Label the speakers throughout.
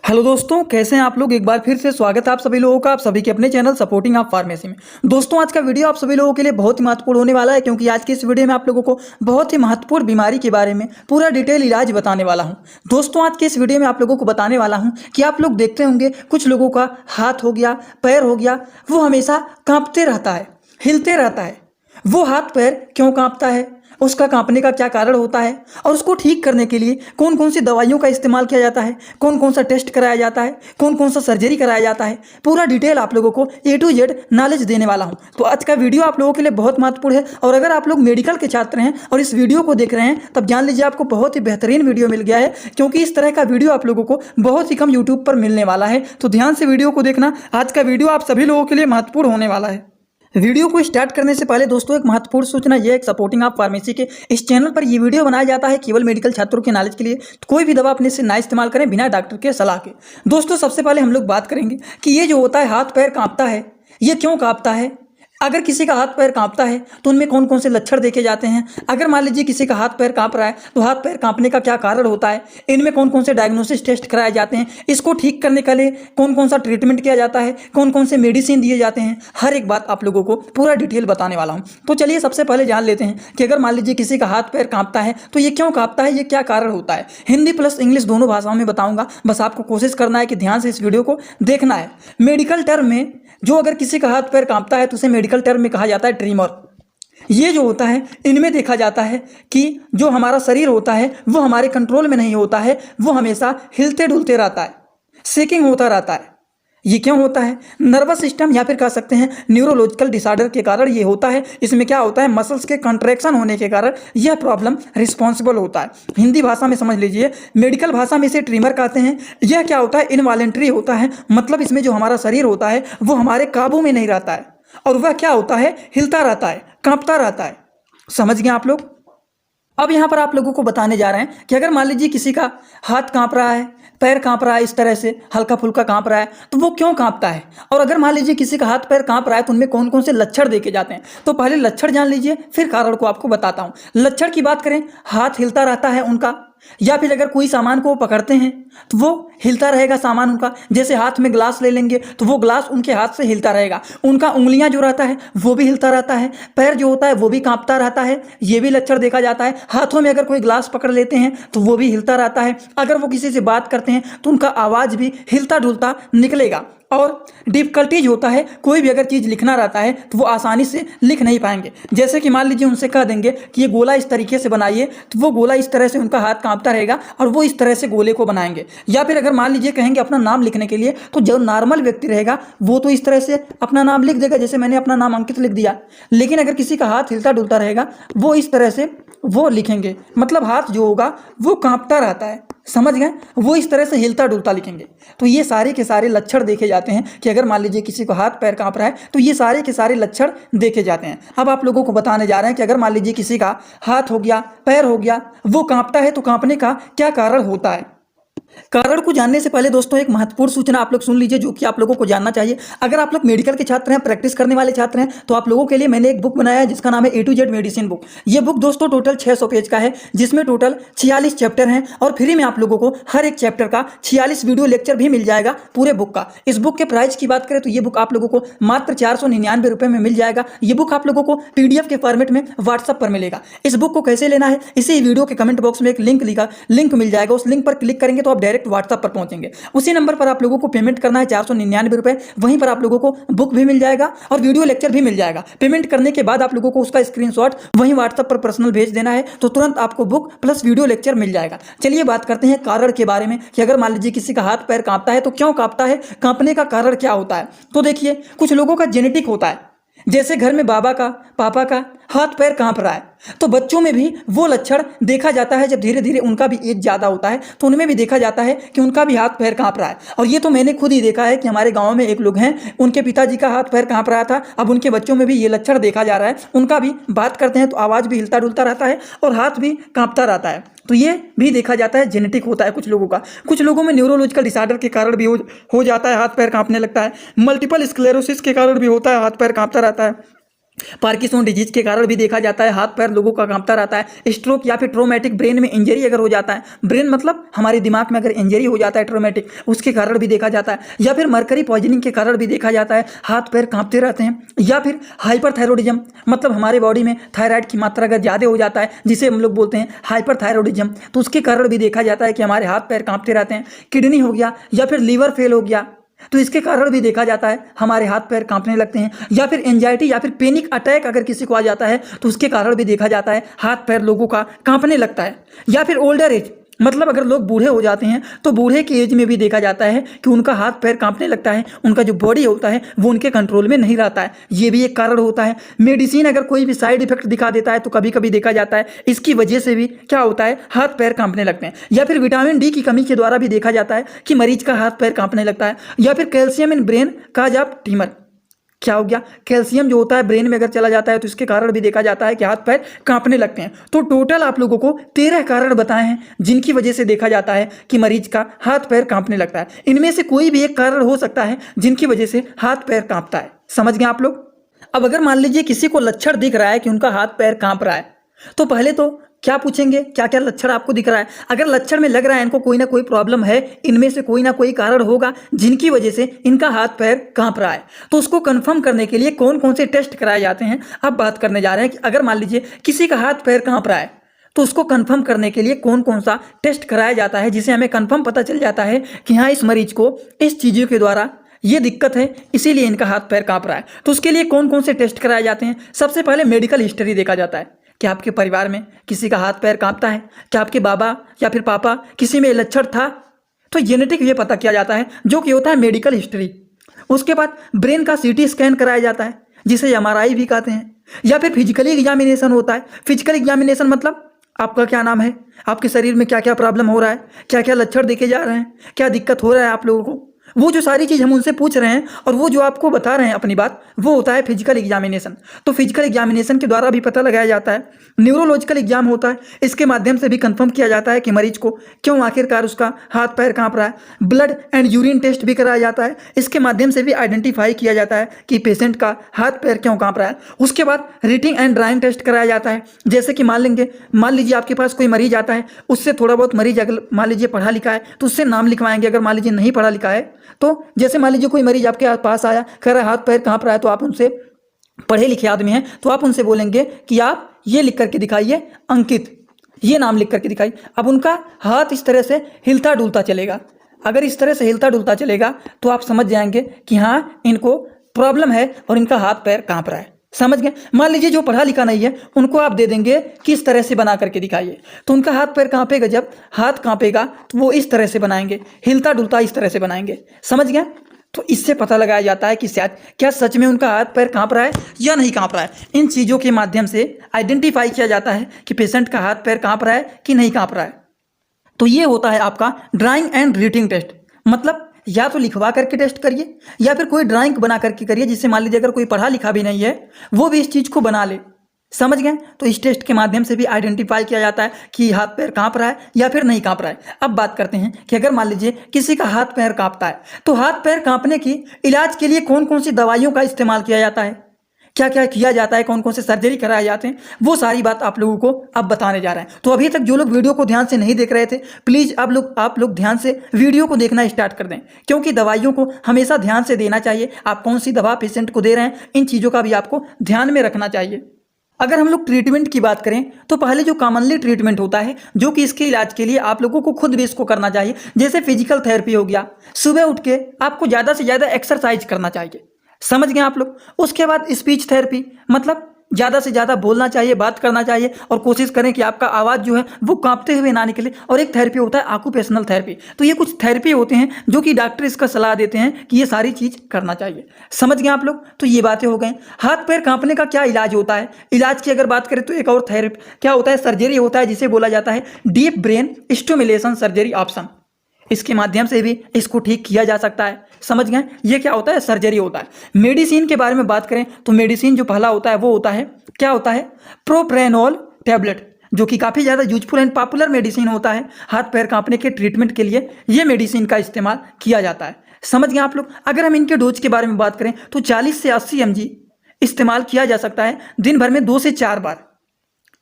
Speaker 1: Hello दोस्तों, कैसे हैं आप लोग। एक बार फिर से स्वागत है आप सभी लोगों का आप सभी के अपने चैनल सपोर्टिंग ऑफ फार्मेसी में। दोस्तों, आज का वीडियो आप सभी लोगों के लिए बहुत ही महत्वपूर्ण होने वाला है, क्योंकि आज की इस वीडियो में आप लोगों को बहुत ही महत्वपूर्ण बीमारी के बारे में पूरा डिटेल इलाज बताने वाला हूं। दोस्तों, आज के इस वीडियो में आप लोगों को बताने वाला हूं कि आप लोग देखते होंगे कुछ लोगों का हाथ हो गया, पैर हो गया, वो हमेशा कांपते रहता है, हिलते रहता है। वो हाथ पैर क्यों कांपता है, उसका कांपने का क्या कारण होता है, और उसको ठीक करने के लिए कौन कौन सी दवाइयों का इस्तेमाल किया जाता है, कौन कौन सा टेस्ट कराया जाता है, कौन कौन सा सर्जरी कराया जाता है, पूरा डिटेल आप लोगों को A to Z नॉलेज देने वाला हूं। तो आज का वीडियो आप लोगों के लिए बहुत महत्वपूर्ण है, और अगर आप लोग मेडिकल के छात्र हैं और इस वीडियो को देख रहे हैं तब जान लीजिए आपको बहुत ही बेहतरीन वीडियो मिल गया है, क्योंकि इस तरह का वीडियो आप लोगों को बहुत ही कम यूट्यूब पर मिलने वाला है। तो ध्यान से वीडियो को देखना, आज का वीडियो आप सभी लोगों के लिए महत्वपूर्ण होने वाला है। वीडियो को स्टार्ट करने से पहले दोस्तों एक महत्वपूर्ण सूचना, यह एक सपोर्टिंग ऑफ फार्मेसी के इस चैनल पर ये वीडियो बनाया जाता है केवल मेडिकल छात्रों के नॉलेज के लिए। तो कोई भी दवा अपने से ना इस्तेमाल करें बिना डॉक्टर के सलाह के। दोस्तों, सबसे पहले हम लोग बात करेंगे कि ये जो होता है हाथ पैर कांपता है, ये क्यों कांपता है। अगर किसी का हाथ पैर कांपता है तो उनमें कौन कौन से लक्षण देखे जाते हैं। अगर मान लीजिए किसी का हाथ पैर कांप रहा है तो हाथ पैर कांपने का क्या कारण होता है, इनमें कौन कौन से डायग्नोसिस टेस्ट कराए जाते हैं, इसको ठीक करने के लिए कौन कौन सा ट्रीटमेंट किया जाता है, कौन कौन से मेडिसिन दिए जाते हैं, हर एक बात आप लोगों को पूरा डिटेल बताने वाला हूं। तो चलिए सबसे पहले जान लेते हैं कि अगर मान लीजिए किसी का हाथ पैर कांपता है तो ये क्यों कांपता है, ये क्या कारण होता है। हिंदी प्लस इंग्लिश दोनों भाषाओं में बताऊंगा, बस आपको कोशिश करना है कि ध्यान से इस वीडियो को देखना है। मेडिकल टर्म में जो अगर किसी का हाथ पैर कांपता है तो उसे मेडिकल टर्म में कहा जाता है ट्रीमर। ये जो होता है इनमें देखा जाता है कि जो हमारा शरीर होता है वो हमारे कंट्रोल में नहीं होता है, वो हमेशा हिलते डुलते रहता है, शेकिंग होता रहता है। ये क्यों होता है, नर्वस सिस्टम या फिर कह सकते हैं न्यूरोलॉजिकल डिसऑर्डर के कारण ये होता है। इसमें क्या होता है, मसल्स के कंट्रैक्शन होने के कारण यह प्रॉब्लम रिस्पॉन्सिबल होता है। हिंदी भाषा में समझ लीजिए, मेडिकल भाषा में इसे ट्रिमर कहते हैं। यह क्या होता है, इनवॉलेंट्री होता है, मतलब इसमें जो हमारा शरीर होता है वो हमारे काबू में नहीं रहता है, और वह क्या होता है, हिलता रहता है, कांपता रहता है। समझ गए आप लोग। अब यहाँ पर आप लोगों को बताने जा रहे हैं कि अगर मान लीजिए किसी का हाथ कांप रहा है, पैर कांप रहा है, इस तरह से हल्का फुल्का कांप रहा है, तो वो क्यों कांपता है। और अगर मान लीजिए किसी का हाथ पैर कांप रहा है तो उनमें कौन कौन से लक्षण देखे जाते हैं। तो पहले लक्षण जान लीजिए, फिर कारण को आपको बताता हूँ। लक्षण की बात करें, हाथ हिलता रहता है उनका, या फिर अगर कोई सामान को वो पकड़ते हैं तो वो हिलता रहेगा सामान उनका। जैसे हाथ में ग्लास ले लेंगे तो वो ग्लास उनके हाथ से हिलता रहेगा। उनका उंगलियां जो रहता है वो भी हिलता रहता है, पैर जो होता है वो भी कांपता रहता है, ये भी लक्षण देखा जाता है। हाथों में अगर कोई ग्लास पकड़ लेते हैं तो वो भी हिलता रहता है। अगर वो किसी से बात करते हैं तो उनका आवाज़ भी हिलता डुलता निकलेगा। और डिफिकल्टीज होता है, कोई भी अगर चीज़ लिखना रहता है तो वो आसानी से लिख नहीं पाएंगे। जैसे कि मान लीजिए उनसे कह देंगे कि ये गोला इस तरीके से बनाइए, तो वो गोला इस तरह से उनका हाथ कांपता रहेगा और वो इस तरह से गोले को बनाएंगे। या फिर अगर मान लीजिए कहेंगे अपना नाम लिखने के लिए, तो जो नॉर्मल व्यक्ति रहेगा वो तो इस तरह से अपना नाम लिख देगा, जैसे मैंने अपना नाम अंकित लिख दिया। लेकिन अगर किसी का हाथ हिलता डुलता रहेगा वो इस तरह से वो लिखेंगे, मतलब हाथ जो होगा वो कांपता रहता है। समझ गए, वो इस तरह से हिलता डुलता लिखेंगे। तो ये सारे के सारे लक्षण देखे जाते हैं कि अगर मान लीजिए किसी को हाथ पैर कांप रहा है तो ये सारे के सारे लक्षण देखे जाते हैं। अब आप लोगों को बताने जा रहे हैं कि अगर मान लीजिए किसी का हाथ हो गया, पैर हो गया, वो कांपता है तो कांपने का क्या कारण होता है। कारण को जानने से पहले दोस्तों एक महत्वपूर्ण सूचना आप लोग सुन लीजिए, जो कि आप लोगों को जानना चाहिए। अगर आप लोग मेडिकल के छात्र हैं, प्रैक्टिस करने वाले छात्र हैं, तो आप लोगों के लिए मैंने एक बुक बनाया है जिसका नाम है A to Z medicine book. ये बुक दोस्तों टोटल 600 पेज का है, जिसमें टोटल 46 चैप्टर हैं, और फ्री में आप लोगों को हर एक चैप्टर का 46 वीडियो लेक्चर भी मिल जाएगा पूरे बुक का। इस बुक के प्राइस की बात करें तो ये बुक आप लोगों को मात्र 499 रुपये में मिल जाएगा। ये बुक आप लोगों को PDF के फॉर्मेट में व्हाट्सअप पर मिलेगा। इस बुक को कैसे लेना है, इसी वीडियो के कमेंट बॉक्स में एक लिंक मिल जाएगा। उस लिंक पर क्लिक करेंगे तो आप डायरेक्ट व्हाट्सअप पर पहुंचेंगे। उसी नंबर पर आप लोगों को पेमेंट करना है 499 रुपये। वहीं पर आप लोगों को बुक भी मिल जाएगा और वीडियो लेक्चर भी मिल जाएगा। पेमेंट करने के बाद आप लोगों को उसका स्क्रीनशॉट वहीं व्हाट्सएप पर पर्सनल भेज देना है, तो तुरंत आपको बुक प्लस वीडियो लेक्चर मिल जाएगा। चलिए बात करते हैं कारण के बारे में कि अगर मान लीजिए किसी का हाथ पैर कांपता है तो क्यों कांपता है, कांपने का कारण क्या होता है। तो देखिए, कुछ लोगों का जेनेटिक होता है। जैसे घर में बाबा का, पापा का हाथ पैर कांप रहा है, तो बच्चों में भी वो लक्षण देखा जाता है। जब धीरे धीरे उनका भी एज ज़्यादा होता है तो उनमें भी देखा जाता है कि उनका भी हाथ पैर कांप रहा है। और ये तो मैंने खुद ही देखा है कि हमारे गांव में एक लोग हैं, उनके पिताजी का हाथ पैर कांप रहा था। अब उनके बच्चों में भी ये लक्षण देखा जा रहा है। उनका भी बात करते हैं तो आवाज़ भी हिलता डुलता रहता है और हाथ भी कांपता रहता है। तो ये भी देखा जाता है, जेनेटिक होता है कुछ लोगों का। कुछ लोगों में न्यूरोलॉजिकल डिसऑर्डर के कारण भी हो जाता है, हाथ पैर कांपने लगता है। मल्टीपल स्क्लेरोसिस के कारण भी होता है, हाथ पैर कांपता रहता है। पार्किंसन डिजीज के कारण भी देखा जाता है, हाथ पैर लोगों का कांपता रहता है। स्ट्रोक या फिर ट्रोमेटिक ब्रेन में इंजरी अगर हो जाता है, ब्रेन मतलब हमारे दिमाग में अगर इंजरी हो जाता है ट्रोमेटिक, उसके कारण भी देखा जाता है। या फिर मरकरी पॉइजनिंग के कारण भी देखा जाता है, हाथ पैर कांपते रहते हैं। या फिर हाइपरथायरॉयडिज्म मतलब हमारे बॉडी में थायराइड की मात्रा अगर ज़्यादा हो जाता है, जिसे हम लोग बोलते हैं हाइपरथायरॉयडिज्म, तो उसके कारण भी देखा जाता है कि हमारे हाथ पैर कांपते रहते हैं। किडनी हो गया या फिर लीवर फेल हो गया, तो इसके कारण भी देखा जाता है हमारे हाथ पैर कांपने लगते हैं। या फिर एंजाइटी या फिर पैनिक अटैक अगर किसी को आ जाता है, तो उसके कारण भी देखा जाता है हाथ पैर लोगों का कांपने लगता है। या फिर ओल्डर एज मतलब अगर लोग बूढ़े हो जाते हैं, तो बूढ़े की एज में भी देखा जाता है कि उनका हाथ पैर कांपने लगता है, उनका जो बॉडी होता है वो उनके कंट्रोल में नहीं रहता है। ये भी एक कारण होता है। मेडिसिन अगर कोई भी साइड इफेक्ट दिखा देता है, तो कभी कभी देखा जाता है इसकी वजह से भी क्या होता है, हाथ पैर कांपने लगते हैं। या फिर विटामिन डी की कमी के द्वारा भी देखा जाता है कि मरीज का हाथ पैर कांपने लगता है। या फिर कैल्शियम इन ब्रेन का जब ट्यूमर, क्या हो गया, कैल्शियम जो होता है ब्रेन में अगर चला जाता है, तो इसके कारण भी देखा जाता है कि हाथ पैर कांपने लगते हैं। तो टोटल आप लोगों को 13 कारण बताए हैं जिनकी वजह से देखा जाता है कि मरीज का हाथ पैर कांपने लगता है। इनमें से कोई भी एक कारण हो सकता है जिनकी वजह से हाथ पैर कांपता है। समझ गए आप लोग। अब अगर मान लीजिए किसी को लक्षण दिख रहा है कि उनका हाथ पैर कांप रहा है, तो पहले तो क्या पूछेंगे, क्या क्या लक्षण आपको दिख रहा है। अगर लक्षण में लग रहा है इनको कोई ना कोई प्रॉब्लम है, इनमें से कोई ना कोई कारण होगा जिनकी वजह से इनका हाथ पैर कांप रहा है, तो उसको कंफर्म करने के लिए कौन कौन से टेस्ट कराए जाते हैं अब बात करने जा रहे हैं। कि अगर मान लीजिए किसी का हाथ पैर कांप रहा है, तो उसको कंफर्म करने के लिए कौन कौन सा टेस्ट कराया जाता है, जिसे हमें कंफर्म पता चल जाता है कि हाँ इस मरीज को इस चीज़ों के द्वारा ये दिक्कत है, इसीलिए इनका हाथ पैर कांप रहा है। तो उसके लिए कौन कौन से टेस्ट कराए जाते हैं। सबसे पहले मेडिकल हिस्ट्री देखा जाता है कि आपके परिवार में किसी का हाथ पैर कांपता है, क्या आपके बाबा या फिर पापा किसी में लक्षण था, तो जेनेटिक ये पता किया जाता है, जो कि होता है मेडिकल हिस्ट्री। उसके बाद ब्रेन का सीटी स्कैन कराया जाता है, जिसे एमआरआई भी कहते हैं। या फिर फिजिकली एग्जामिनेशन होता है। फिजिकल एग्जामिनेशन मतलब आपका क्या नाम है, आपके शरीर में क्या क्या प्रॉब्लम हो रहा है, क्या क्या लक्षण देखे जा रहे हैं, क्या दिक्कत हो रहा है आप लोगों को, वो जो सारी चीज़ हम उनसे पूछ रहे हैं और वो जो आपको बता रहे हैं अपनी बात, वो होता है फिजिकल एग्जामिनेशन। तो फिजिकल एग्जामिनेशन के द्वारा भी पता लगाया जाता है। न्यूरोलॉजिकल एग्जाम होता है, इसके माध्यम से भी कंफर्म किया जाता है कि मरीज को क्यों आखिरकार उसका हाथ पैर कांप रहा है। ब्लड एंड यूरिन टेस्ट भी कराया जाता है, इसके माध्यम से भी आइडेंटिफाई किया जाता है कि पेशेंट का हाथ पैर क्यों कांप रहा है। उसके बाद रीडिंग एंड ड्राइंग टेस्ट कराया जाता है। जैसे कि मान लीजिए आपके पास कोई मरीज आता है, उससे थोड़ा बहुत मरीज अगर मान लीजिए पढ़ा लिखा है तो उससे नाम लिखवाएंगे। अगर मान लीजिए नहीं पढ़ा लिखा है, तो जैसे मान लीजिए कोई मरीज आपके पास आया, कह रहा है हाथ पैर कांप रहा है, तो आप उनसे, पढ़े लिखे आदमी हैं तो आप उनसे बोलेंगे कि आप ये लिख करके दिखाइए, अंकित, ये नाम लिख करके दिखाइए। अब उनका हाथ इस तरह से हिलता डुलता चलेगा। अगर इस तरह से हिलता डुलता चलेगा तो आप समझ जाएंगे कि हाँ इनको प्रॉब्लम है और इनका हाथ पैर कांप रहा है। समझ गए। मान लीजिए जो पढ़ा लिखा नहीं है, उनको आप दे देंगे किस तरह से बना करके दिखाइए, तो उनका हाथ पैर कांपेगा। जब हाथ कांपेगा तो वो इस तरह से बनाएंगे, हिलता डुलता इस तरह से बनाएंगे। समझ गए। तो इससे पता लगाया जाता है कि शायद क्या सच में उनका हाथ पैर कांप रहा है या नहीं कांप रहा है। इन चीज़ों के माध्यम से आइडेंटिफाई किया जाता है कि पेशेंट का हाथ पैर कांप रहा है कि नहीं कांप रहा है। तो ये होता है आपका ड्राइंग एंड रीडिंग टेस्ट। मतलब या तो लिखवा करके टेस्ट करिए या फिर कोई ड्राइंग बना करके करिए, जिससे मान लीजिए अगर कोई पढ़ा लिखा भी नहीं है वो भी इस चीज़ को बना ले। समझ गए। तो इस टेस्ट के माध्यम से भी आइडेंटिफाई किया जाता है कि हाथ पैर कांप रहा है या फिर नहीं कांप रहा है। अब बात करते हैं कि अगर मान लीजिए किसी का हाथ पैर कांपता है, तो हाथ पैर कांपने की इलाज के लिए कौन कौन सी दवाइयों का इस्तेमाल किया जाता है, क्या क्या किया जाता है, कौन कौन से सर्जरी कराए जाते हैं, वो सारी बात आप लोगों को अब बताने जा रहे हैं। तो अभी तक जो लोग वीडियो को ध्यान से नहीं देख रहे थे, प्लीज़ आप लोग ध्यान से वीडियो को देखना स्टार्ट कर दें, क्योंकि दवाइयों को हमेशा ध्यान से देना चाहिए। आप कौन सी दवा पेशेंट को दे रहे हैं, इन चीज़ों का भी आपको ध्यान में रखना चाहिए। अगर हम लोग ट्रीटमेंट की बात करें, तो पहले जो कॉमनली ट्रीटमेंट होता है, जो कि इसके इलाज के लिए आप लोगों को खुद भी इसको करना चाहिए, जैसे फिजिकल थेरेपी हो गया। सुबह उठ के आपको ज़्यादा से ज़्यादा एक्सरसाइज करना चाहिए। समझ गए आप लोग। उसके बाद स्पीच थेरेपी, मतलब ज़्यादा से ज़्यादा बोलना चाहिए, बात करना चाहिए और कोशिश करें कि आपका आवाज़ जो है वो कांपते हुए ना निकले। और एक थेरेपी होता है ऑक्यूपेशनल थेरेपी। तो ये कुछ थेरेपी होते हैं जो कि डॉक्टर इसका सलाह देते हैं कि ये सारी चीज़ करना चाहिए। समझ गए आप लोग। तो ये बातें हो गई। हाथ पैर कांपने का क्या इलाज होता है। इलाज की अगर बात करें तो एक और थेरेपी क्या होता है, सर्जरी होता है, जिसे बोला जाता है deep brain stimulation surgery option. इसके माध्यम से भी इसको ठीक किया जा सकता है। समझ गए। ये क्या होता है, सर्जरी होता है। मेडिसिन के बारे में बात करें तो मेडिसिन जो पहला होता है वो होता है, क्या होता है, प्रोप्रेनोल टैबलेट, जो कि काफ़ी ज़्यादा यूजफुल एंड पॉपुलर मेडिसिन होता है हाथ पैर कांपने के ट्रीटमेंट के लिए। ये मेडिसिन का इस्तेमाल किया जाता है। समझ गए आप लोग। अगर हम इनके डोज के बारे में बात करें तो 40 से 80 mg इस्तेमाल किया जा सकता है दिन भर में 2 से 4 बार।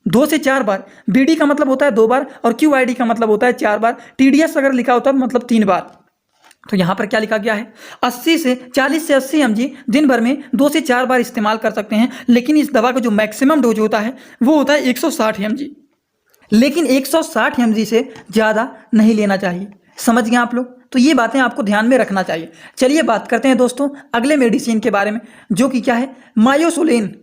Speaker 1: 2 से 4 बार। बीडी का मतलब होता है 2 बार और क्यूआईडी का मतलब होता है 4 बार। टीडीएस अगर लिखा होता है मतलब 3 बार। तो यहाँ पर क्या लिखा गया है, 40 से 80 mg दिन भर में 2 से 4 बार इस्तेमाल कर सकते हैं। लेकिन इस दवा का जो मैक्सिमम डोज होता है वो होता है 160 mg। लेकिन 160 mg से ज़्यादा नहीं लेना चाहिए। समझ गए आप लोग? तो ये बातें आपको ध्यान में रखना चाहिए। चलिए बात करते हैं दोस्तों अगले मेडिसिन के बारे में, जो कि क्या है, मायोसोलेन।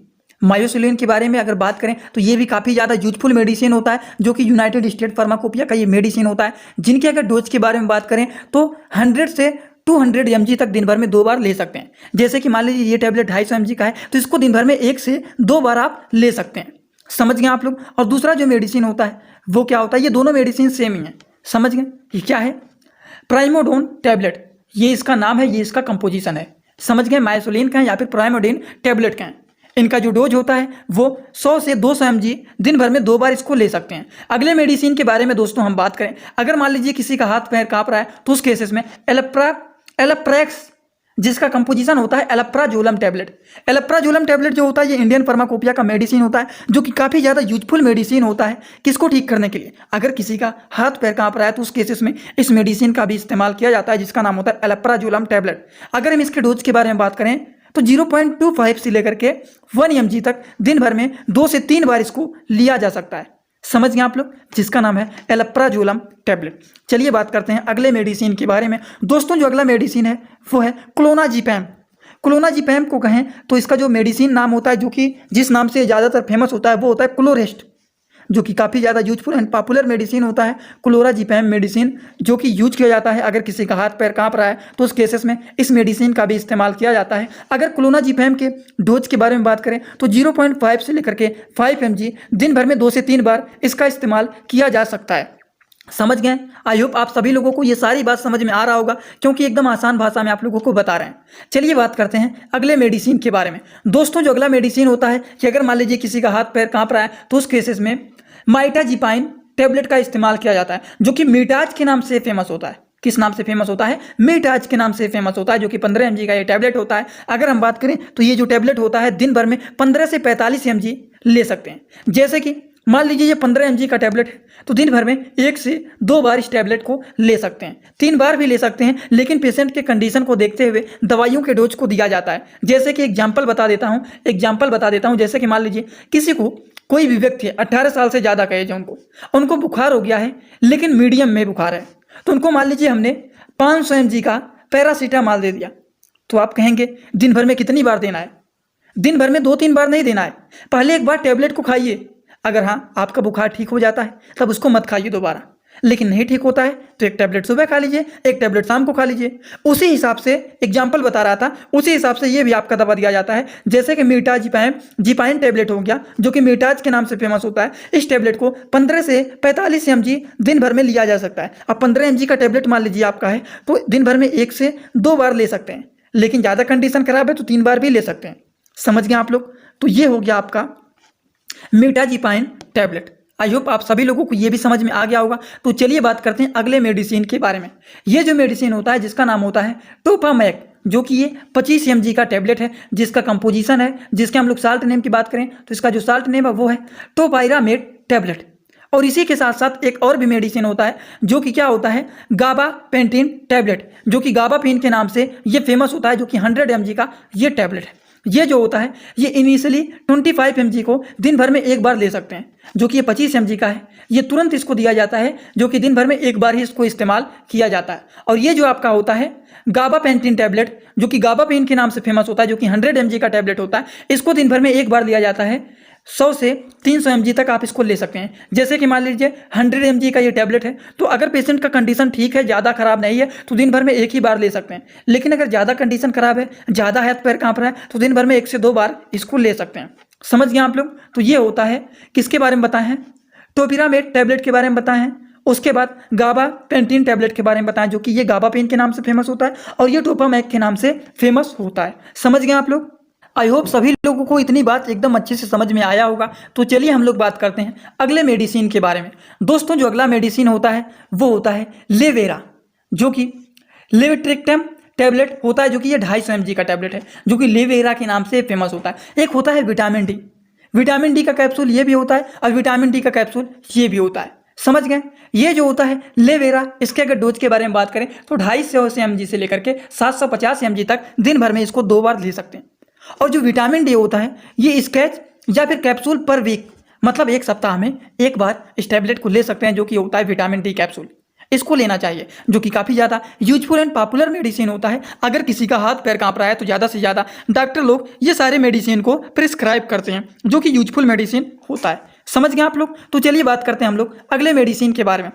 Speaker 1: मायोसोलेन के बारे में अगर बात करें तो ये भी काफ़ी ज़्यादा यूजफुल मेडिसिन होता है, जो कि यूनाइटेड स्टेट फार्माकोपिया का ये मेडिसिन होता है, जिनके अगर डोज के बारे में बात करें तो 100 से 200 mg तक दिन भर में 2 बार ले सकते हैं। जैसे कि मान लीजिए ये टैबलेट 250 mg का है तो इसको दिन भर में 1 से 2 बार आप ले सकते हैं। समझ गए आप लोग? और दूसरा जो मेडिसिन होता है वो क्या होता है, ये दोनों मेडिसिन सेम ही है। समझ गए? ये क्या है, प्राइमोडोन टैबलेट, ये इसका नाम है, ये इसका कंपोजिशन है। समझ गए? मायोसोलेन का है या फिर प्राइमोडोन टैबलेट का है। इनका जो डोज होता है वो 100 से 200 mg दिन भर में 2 बार इसको ले सकते हैं। अगले मेडिसिन के बारे में दोस्तों हम बात करें, अगर मान लीजिए किसी का हाथ पैर कांप रहा है तो उस केसेस में एलप्रेक्स, जिसका कंपोजिशन होता है एलप्राजोलम टैबलेट। एलप्राजोलम टैबलेट जो होता है ये इंडियन फार्माकोपिया का मेडिसिन होता है, जो कि काफ़ी ज़्यादा यूजफुल मेडिसिन होता है। किसको ठीक करने के लिए, अगर किसी का हाथ पैर कांप रहा है तो उस केसेस में इस मेडिसिन का भी इस्तेमाल किया जाता है, जिसका नाम होता है एलप्राजोलम टैबलेट। अगर हम इसके डोज के बारे में बात करें तो 0.25 से लेकर के 1 mg तक दिन भर में 2 से 3 बार इसको लिया जा सकता है। समझ गए आप लोग? जिसका नाम है एलप्राजोलम टैबलेट। चलिए बात करते हैं अगले मेडिसिन के बारे में। दोस्तों जो अगला मेडिसिन है वो है क्लोनाजीपैम। क्लोनाजीपैम को कहें तो इसका जो मेडिसिन नाम होता है, जो कि जिस नाम से ज़्यादातर फेमस होता है वो होता है क्लोरेस्ट, जो कि काफ़ी ज़्यादा यूजफुल एंड पॉपुलर मेडिसिन होता है। क्लोराजीपैम मेडिसिन जो कि यूज किया जाता है अगर किसी का हाथ पैर कांप रहा है तो उस केसेस में इस मेडिसिन का भी इस्तेमाल किया जाता है। अगर क्लोनाजीपैम के डोज के बारे में बात करें तो 0.5 से लेकर के 5 mg दिन भर में 2 से 3 बार इसका इस्तेमाल किया जा सकता है। समझ गए? आई होप आप सभी लोगों को ये सारी बात समझ में आ रहा होगा, क्योंकि एकदम आसान भाषा में आप लोगों को बता रहे हैं। चलिए बात करते हैं अगले मेडिसिन के बारे में। दोस्तों जो अगला मेडिसिन होता है कि अगर मान लीजिए किसी का हाथ पैर कांप रहा है तो उस केसेस में माइटाजीपाइन टैबलेट का इस्तेमाल किया जाता है, जो कि मीटाज के नाम से फेमस होता है। किस नाम से फेमस होता है? मीटाज के नाम से फेमस होता है, जो कि 15 mg का ये टैबलेट होता है। अगर हम बात करें तो ये जो टैबलेट होता है दिन भर में 15 से 45 mg ले सकते हैं। जैसे कि मान लीजिए ये 15 mg का टैबलेट है तो दिन भर में 1 से 2 बार इस टैबलेट को ले सकते हैं, 3 बार भी ले सकते हैं, लेकिन पेशेंट के कंडीशन को देखते हुए दवाइयों के डोज को दिया जाता है। जैसे कि एग्जाम्पल बता देता हूँ, जैसे कि मान लीजिए किसी को, कोई भी व्यक्ति है 18 साल से ज़्यादा का एज है, उनको बुखार हो गया है लेकिन मीडियम में बुखार है, तो उनको मान लीजिए हमने 500 mg का पैरासीटामॉल दे दिया, तो आप कहेंगे दिन भर में कितनी बार देना है? दिन भर में 2-3 बार नहीं देना है। पहले एक बार टैबलेट को खाइए, अगर हाँ आपका बुखार ठीक हो जाता है तब उसको मत खाइए दोबारा, लेकिन नहीं ठीक होता है तो एक टैबलेट सुबह खा लीजिए, एक टैबलेट शाम को खा लीजिए। उसी हिसाब से एग्जाम्पल बता रहा था, उसी हिसाब से ये भी आपका दवा दिया जाता है। जैसे कि मीटाजीपाइन टैबलेट हो गया, जो कि मीटाज के नाम से फेमस होता है। इस टैबलेट को 15 से 45 mg दिन भर में लिया जा सकता है। अब 15 mg का टैबलेट मान लीजिए आपका है तो दिन भर में 1 से 2 बार ले सकते हैं, लेकिन ज़्यादा कंडीशन खराब है तो 3 बार भी ले सकते हैं। समझ गए आप लोग? तो ये हो गया आपका मीटाजीपाइन टैबलेट। आई होप आप सभी लोगों को ये भी समझ में आ गया होगा। तो चलिए बात करते हैं अगले मेडिसिन के बारे में। ये जो मेडिसिन होता है जिसका नाम होता है टोपामैक, जो कि ये 25 mg का टैबलेट है, जिसका कंपोजिशन है, जिसके हम लोग साल्ट नेम की बात करें तो इसका जो साल्ट नेम है वो है टोपाइरामेट टैबलेट। और इसी के साथ साथ एक और भी मेडिसिन होता है जो कि क्या होता है, गाबापेंटिन टैबलेट, जो कि गाबापेन के नाम से ये फेमस होता है, जो कि 100 mg का ये टैबलेट है। ये जो होता है ये इनिशियली 25 mg को दिन भर में 1 बार ले सकते हैं, जो कि ये 25 mg का है। ये तुरंत इसको दिया जाता है, जो कि दिन भर में 1 बार ही इसको इस्तेमाल किया जाता है। और ये जो आपका होता है गाबापेंटिन टैबलेट, जो कि गाबापेन के नाम से फेमस होता है, जो कि 100 mg का टैबलेट होता है, इसको दिन भर में 1 बार लिया जाता है। 100 से 300 mg तक आप इसको ले सकते हैं। जैसे कि मान लीजिए 100 mg का ये टैबलेट है, तो अगर पेशेंट का कंडीशन ठीक है, ज़्यादा खराब नहीं है, तो दिन भर में 1 ही बार ले सकते हैं। लेकिन अगर ज़्यादा कंडीशन खराब है, ज़्यादा हाथ पैर कांप रहा है, तो दिन भर में 1 से 2 बार इसको ले सकते हैं। समझ गए आप लोग? तो ये होता है, किसके बारे में बताए हैं? टोपिरामेट टैबलेट के बारे में बताए हैं। उसके बाद गाबापेंटिन टैबलेट के बारे में बताएं, जो कि ये गाबापेन के नाम से फेमस होता है और ये टोपामैक के नाम से फेमस होता है। समझ गए आप लोग? आई होप सभी लोगों को इतनी बात एकदम अच्छे से समझ में आया होगा। तो चलिए हम लोग बात करते हैं अगले मेडिसिन के बारे में। दोस्तों जो अगला मेडिसिन होता है वो होता है लेवेरा, जो कि लेवेट्रिक्टम टैबलेट होता है जो कि ये 250 mg का टैबलेट है, जो कि लेवेरा के नाम से फेमस होता है। एक होता है विटामिन डी, विटामिन डी का कैप्सूल ये भी होता है, और विटामिन डी का कैप्सूल ये भी होता है। समझ गए? ये जो होता है लेवेरा, इसके अगर डोज के बारे में बात करें तो 250 mg से लेकर के 750 mg तक दिन भर में इसको 2 बार ले सकते हैं। और जो विटामिन डी होता है ये स्केच या फिर कैप्सूल पर वीक, मतलब एक सप्ताह में एक बार इस टैबलेट को ले सकते हैं, जो कि होता है विटामिन डी कैप्सूल। इसको लेना चाहिए, जो कि काफ़ी ज़्यादा यूजफुल एंड पॉपुलर मेडिसिन होता है। अगर किसी का हाथ पैर कांप रहा है तो ज़्यादा से ज़्यादा डॉक्टर लोग ये सारे मेडिसिन को प्रिस्क्राइब करते हैं, जो कि यूजफुल मेडिसिन होता है। समझ गए आप लोग? तो चलिए बात करते हैं हम लोग अगले मेडिसिन के बारे में।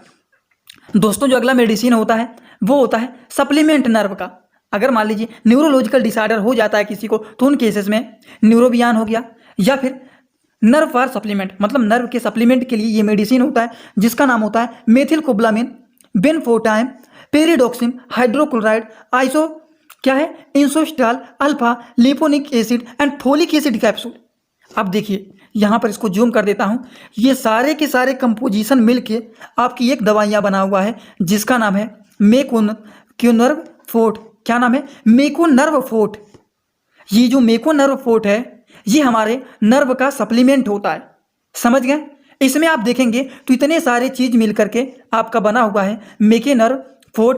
Speaker 1: दोस्तों, जो अगला मेडिसिन होता है वो होता है सप्लीमेंट नर्व का। अगर मान लीजिए न्यूरोलॉजिकल डिसऑर्डर हो जाता है किसी को, तो उन केसेस में न्यूरोबियान हो गया, या फिर नर्व फॉर सप्लीमेंट, मतलब नर्व के सप्लीमेंट के लिए ये मेडिसिन होता है, जिसका नाम होता है मेथिलकोबालामिन, बेनफोर्टाइम, पेरिडोक्सिम, हाइड्रोक्लोराइड, आइसो क्या है inositol alpha, lipoic acid and folic acid capsule. अब देखिए यहाँ पर इसको जूम कर देता हूँ, ये सारे के सारे कंपोजिशन मिलके आपकी एक दवाइयाँ बना हुआ है, जिसका नाम है मेकोनर्व फोर्ट। क्या नाम है? मेकोनर्व फोर्ट। ये जो मेकोनर्व फोर्ट है ये हमारे नर्व का सप्लीमेंट होता है। समझ गए? इसमें आप देखेंगे तो इतने सारे चीज मिल करके आपका बना हुआ है मेकेनर्व फोर्ट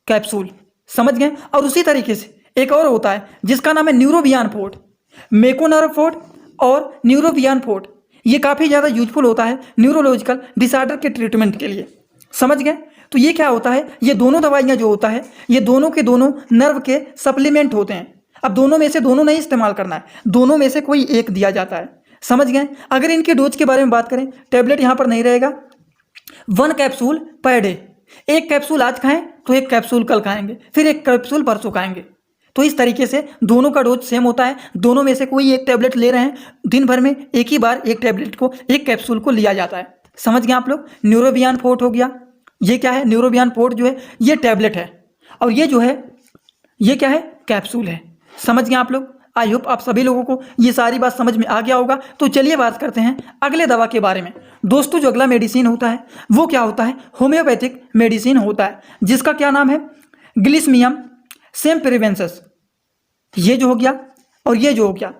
Speaker 1: कैप्सूल। समझ गए? और उसी तरीके से एक और होता है जिसका नाम है न्यूरोबियान फोर्ट। मेकोनर्व फोर्ट और न्यूरोबियान फोर्ट ये काफ़ी ज़्यादा यूजफुल होता है न्यूरोलॉजिकल डिसऑर्डर के ट्रीटमेंट के लिए। समझ गए? तो ये क्या होता है, ये दोनों दवाइयाँ जो होता है ये दोनों के दोनों नर्व के सप्लीमेंट होते हैं। अब दोनों में से दोनों नहीं इस्तेमाल करना है, दोनों में से कोई एक दिया जाता है। समझ गए? अगर इनके डोज के बारे में बात करें, टैबलेट यहाँ पर नहीं रहेगा, 1 कैप्सूल पर डे। एक कैप्सूल आज खाएं तो एक कैप्सूल कल खाएंगे, फिर एक कैप्सूल परसों खाएंगे। तो इस तरीके से दोनों का डोज सेम होता है, दोनों में से कोई एक टैबलेट ले रहे हैं, दिन भर में एक ही बार एक टैबलेट को, एक कैप्सूल को लिया जाता है। समझ गए आप लोग? न्यूरोबियान फोर्ट हो गया। ये क्या है? न्यूरोबियान फोर्ट जो है ये टैबलेट है, और ये जो है ये क्या है? कैप्सूल है। समझ गए आप लोग? आई होप आप सभी लोगों को ये सारी बात समझ में आ गया होगा। तो चलिए बात करते हैं अगले दवा के बारे में। दोस्तों, जो अगला मेडिसिन होता है वो क्या होता है? होम्योपैथिक मेडिसिन होता है, जिसका क्या नाम है? ग्लिसमियम सेम्पेरेंसिस। ये जो हो गया और ये जो हो गया,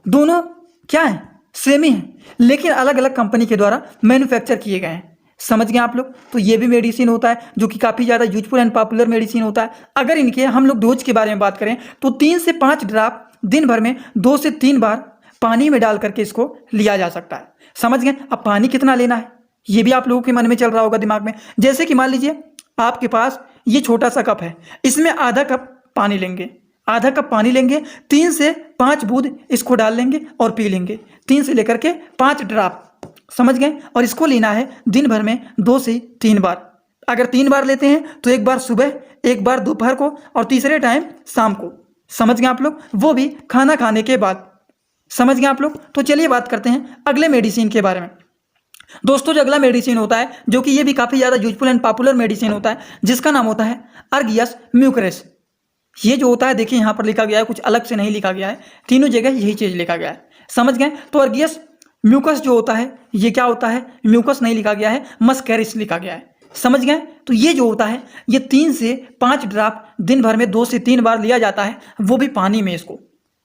Speaker 1: दोनों क्या है? सेम ही है, लेकिन अलग अलग कंपनी के द्वारा मैन्युफैक्चर किए गए हैं। समझ गए आप लोग? तो ये भी मेडिसिन होता है जो कि काफ़ी ज़्यादा यूजफुल एंड पॉपुलर मेडिसिन होता है। अगर इनके हम लोग डोज के बारे में बात करें तो 3 से 5 ड्रॉप दिन भर में 2 से 3 बार पानी में डाल करके इसको लिया जा सकता है। समझ गए? अब पानी कितना लेना है ये भी आप लोगों के मन में चल रहा होगा दिमाग में। जैसे कि मान लीजिए आपके पास ये छोटा सा कप है, इसमें आधा कप पानी लेंगे, आधा कप पानी लेंगे, 3 से 5 बूंद इसको डाल लेंगे और पी लेंगे, 3 से लेकर के 5 ड्रॉप। समझ गए? और इसको लेना है दिन भर में 2 से 3 बार। अगर 3 बार लेते हैं तो एक बार सुबह, एक बार दोपहर को, और तीसरे टाइम शाम को। समझ गए आप लोग? वो भी खाना खाने के बाद। समझ गए आप लोग? तो चलिए बात करते हैं अगले मेडिसिन के बारे में। दोस्तों, जो अगला मेडिसिन होता है जो कि ये भी काफ़ी ज़्यादा यूजफुल एंड पॉपुलर मेडिसिन होता है, जिसका नाम होता है अर्गियस म्यूकरेस। ये जो होता है देखिए यहाँ पर लिखा गया है, कुछ अलग से नहीं लिखा गया है, तीनों जगह यही चीज़ लिखा गया है। समझ गए? तो अर्गियस म्यूकस जो होता है ये क्या होता है? म्यूकस नहीं लिखा गया है, मस्कैरिस लिखा गया है। समझ गए? तो ये जो होता है ये 3 से 5 ड्रॉप दिन भर में 2 से 3 बार लिया जाता है, वो भी पानी में इसको।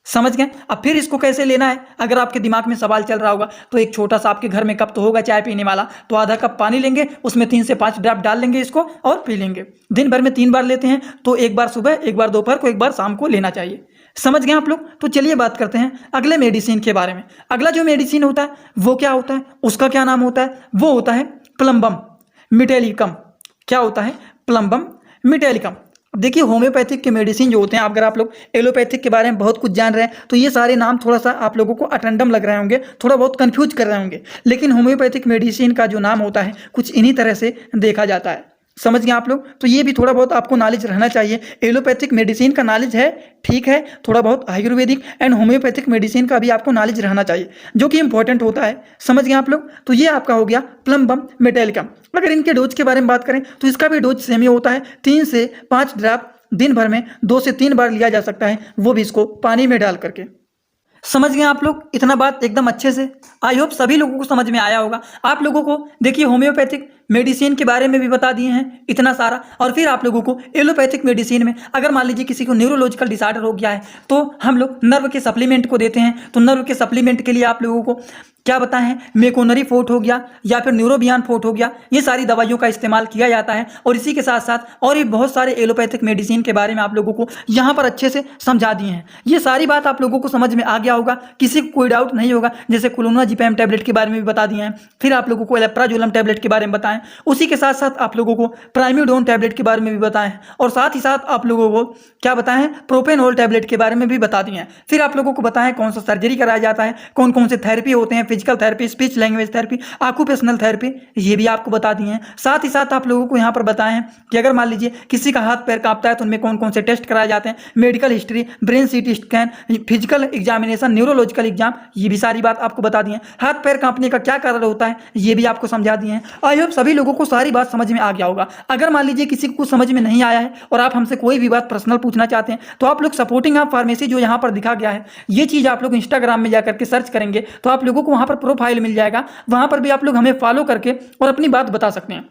Speaker 1: समझ गए? अब फिर इसको कैसे लेना है, अगर आपके दिमाग में सवाल चल रहा होगा तो एक छोटा सा आपके घर में कप तो होगा चाय पीने वाला, तो आधा कप पानी लेंगे, उसमें 3 से 5 ड्रॉप डाल लेंगे इसको और पी लेंगे। दिन भर में 3 बार लेते हैं तो एक बार सुबह, एक बार दोपहर को, एक बार शाम को लेना चाहिए। समझ गए आप लोग? तो चलिए बात करते हैं अगले मेडिसिन के बारे में। अगला जो मेडिसिन होता है वो क्या होता है? उसका क्या नाम होता है? वो होता है प्लम्बम मेटेलिकम। क्या होता है? Plumbum metallicum. अब देखिए होम्योपैथिक के मेडिसिन जो होते हैं, अगर आप लोग एलोपैथिक के बारे में बहुत कुछ जान रहे हैं तो ये सारे नाम थोड़ा सा आप लोगों को अटंडम लग रहे होंगे, थोड़ा बहुत कंफ्यूज कर रहे होंगे, लेकिन होम्योपैथिक मेडिसिन का जो नाम होता है कुछ इन्हीं तरह से देखा जाता है। समझ गए आप लोग? तो ये भी थोड़ा बहुत आपको नॉलेज रहना चाहिए। एलोपैथिक मेडिसिन का नॉलेज है, ठीक है, थोड़ा बहुत आयुर्वेदिक एंड होम्योपैथिक मेडिसिन का भी आपको नॉलेज रहना चाहिए, जो कि इंपॉर्टेंट होता है। समझ गए आप लोग? तो ये आपका हो गया प्लम्बम मेटेलिकम। अगर इनके डोज के बारे में बात करें तो इसका भी डोज सेम ही होता है, 3 से 5 ड्रॉप दिन भर में 2 से 3 बार लिया जा सकता है, वो भी इसको पानी में डाल करके। समझ गए आप लोग? इतना बात एकदम अच्छे से। आई होप सभी लोगों को समझ में आया होगा। आप लोगों को देखिए होम्योपैथिक मेडिसिन के बारे में भी बता दिए हैं इतना सारा। और फिर आप लोगों को एलोपैथिक मेडिसिन में अगर मान लीजिए किसी को न्यूरोलॉजिकल डिसऑर्डर हो गया है तो हम लोग नर्व के सप्लीमेंट को देते हैं। तो नर्व के सप्लीमेंट के लिए आप लोगों को क्या बताएं हैं, मेकोनरी फोर्ट हो गया या फिर न्यूरोबियान फोर्ट हो गया, ये सारी दवाइयों का इस्तेमाल किया जाता है। और इसी के साथ साथ और भी बहुत सारे एलोपैथिक मेडिसिन के बारे में आप लोगों को यहाँ पर अच्छे से समझा दिए हैं। ये सारी बात आप लोगों को समझ में आ गया होगा, किसी को कोई डाउट नहीं होगा। जैसे क्लोनाजिपैम टैबलेट के बारे में भी बता दिए हैं, फिर आप लोगों को एलेप्राजोलम टैबलेट के बारे में बताएं, उसी के साथ साथ आप लोगों को प्राइमिडोन टैबलेट के बारे में भी बताएं, और साथ ही साथ आप लोगों को क्या बताएं, प्रोपेनोल टैबलेट के बारे में भी बता दिए हैं। फिर आप लोगों को बताएं कौन सा सर्जरी कराया जाता है, कौन कौन से थेरेपी होते हैं, physical therapy, speech language therapy, occupational therapy, ये भी आपको बता दिए हैं। साथ ही साथ आप लोगों को यहाँ पर बताएं कि अगर मान लीजिए किसी का हाथ पैर कांपता है तो उनमें कौन कौन से टेस्ट कराए जाते हैं, medical history, brain CT scan, physical examination, neurological exam, ये भी सारी बात आपको बता दिए हैं। हाथ पैर कांपने का क्या कारण होता है ये भी आपको समझा दिए हैं। आई होप सभी लोगों को सारी बात समझ में आ गया होगा। अगर मान लीजिए किसी को समझ में नहीं आया है और आप हमसे कोई भी बात पर्सनल पूछना चाहते हैं तो आप लोग सपोर्टिंग आप फार्मेसी जो यहाँ पर दिखा गया है, ये चीज़ आप लोग इंस्टाग्राम में जाकर के सर्च करेंगे तो आप लोगों को वहाँ पर प्रोफाइल मिल जाएगा, वहाँ पर भी आप लोग हमें फॉलो करके और अपनी बात बता सकते हैं।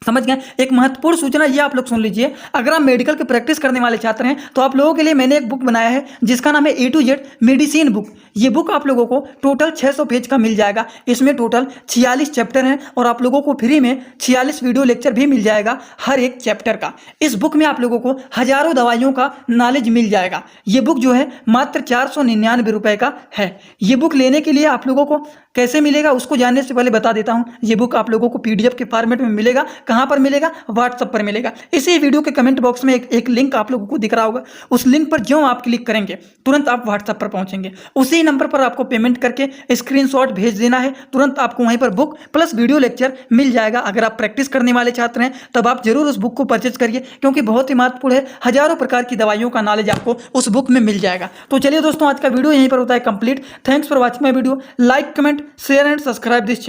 Speaker 1: समझ गए। एक महत्वपूर्ण सूचना ये आप लोग सुन लीजिए, अगर आप मेडिकल की प्रैक्टिस करने वाले छात्र हैं तो आप लोगों के लिए मैंने एक बुक बनाया है जिसका नाम है ए टू जेड मेडिसिन बुक। ये बुक आप लोगों को टोटल 600 पेज का मिल जाएगा। इसमें टोटल 46 चैप्टर हैं और आप लोगों को फ्री में 46 वीडियो लेक्चर भी मिल जाएगा हर एक चैप्टर का। इस बुक में आप लोगों को हजारों दवाइयों का नॉलेज मिल जाएगा। ये बुक जो है मात्र 499 रुपये का है। ये बुक लेने के लिए आप लोगों को कैसे मिलेगा उसको जानने से पहले बता देता हूँ। ये बुक आप लोगों को PDF के फॉर्मेट में मिलेगा। कहाँ पर मिलेगा? व्हाट्सएप पर मिलेगा। इसी वीडियो के कमेंट बॉक्स में एक लिंक आप लोगों को दिख रहा होगा। उस लिंक पर जो आप क्लिक करेंगे तुरंत आप व्हाट्सएप पर पहुंचेंगे। उसी नंबर पर आपको पेमेंट करके स्क्रीनशॉट भेज देना है, तुरंत आपको वहीं पर बुक प्लस वीडियो लेक्चर मिल जाएगा। अगर आप प्रैक्टिस करने वाले छात्र हैं तब आप जरूर उस बुक को परचेज करिए क्योंकि बहुत ही महत्वपूर्ण है। हजारों प्रकार की दवाइयों का नॉलेज आपको उस बुक में मिल जाएगा। तो चलिए दोस्तों, आज का वीडियो यहीं पर होता है complete. Thanks for watching my video. Like, comment, share and subscribe this channel.